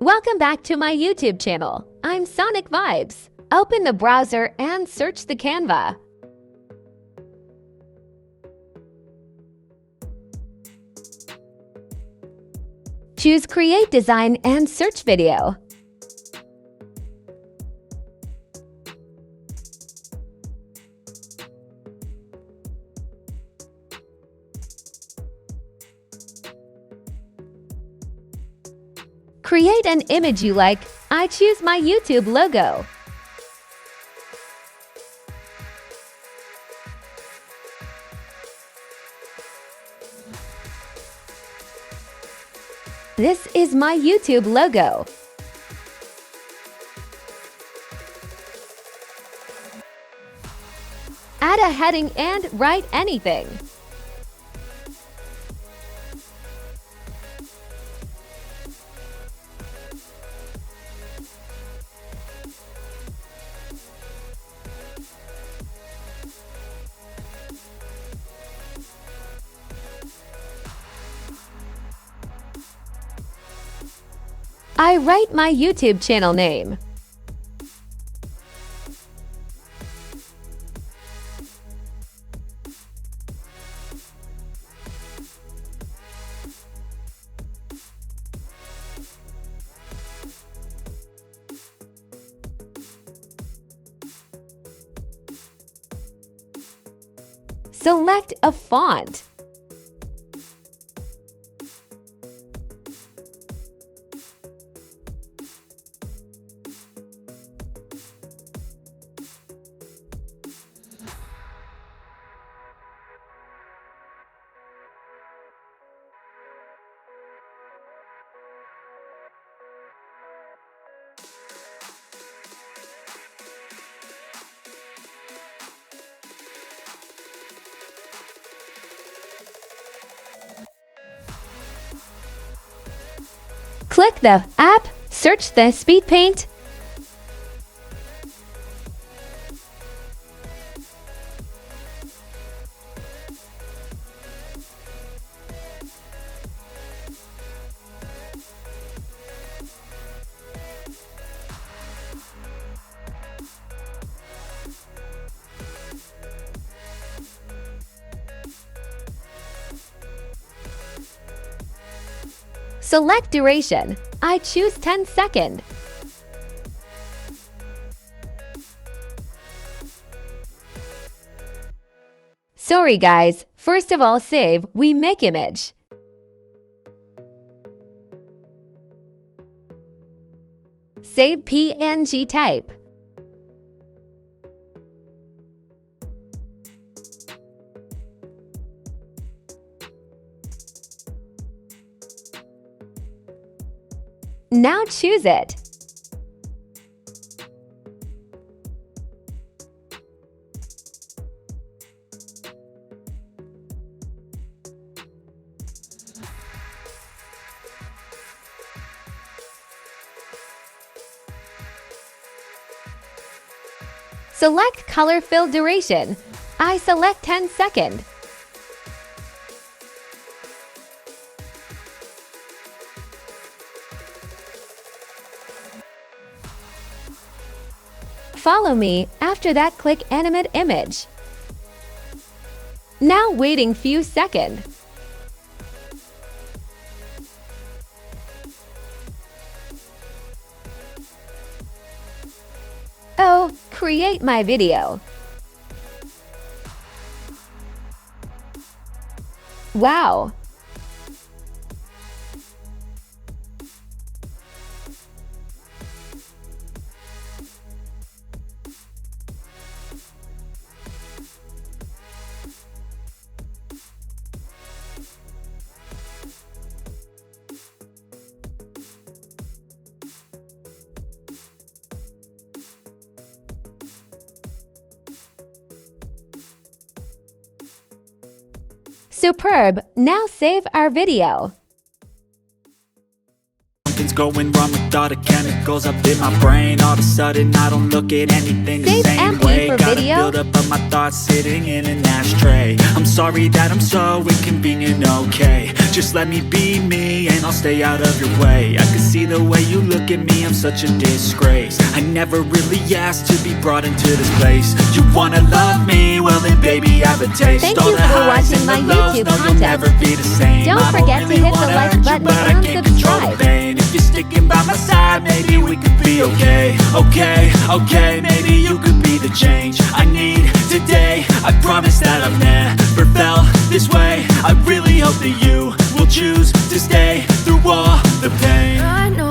Welcome back to my YouTube channel. I'm SonicVibes. Open the browser and search the Canva. Choose Create Design and Search Video. Create an image you like. I choose my YouTube logo. This is my YouTube logo. Add a heading and write anything. I write my YouTube channel name. Select a font. Click the app, search the speed paint. Select duration. I choose 10 seconds. Sorry guys, first of all save, we make image. Save PNG type. Now choose it. Select color fill duration. I select 10 seconds. Follow me. After that, click Animate Image. Now waiting few seconds. Oh, create my video. Wow! Superb! Now save our video. Something's going wrong with all the chemicals up in my brain. All of a sudden I don't look at anything the Save same empty way. for Got a video. buildup of my thoughts sitting in an ashtray. I'm sorry that I'm so inconvenient, okay. Just let me be me and I'll stay out of your way. I can see the way you look at me, I'm such a disgrace. I never really asked to be brought into this place. You wanna love me? Well then baby, have a taste. Thank All you the for highs watching and my the lows, YouTube no, you'll content. never be the same. Don't I forget to really hit the wanna like hurt you, button but I and can't control the subscribe. pain. If you're sticking by my side, maybe we could be okay. Okay, maybe you could be the change I need today. I promise that I've never felt this way. I really hope that you will choose to stay through all the pain. I know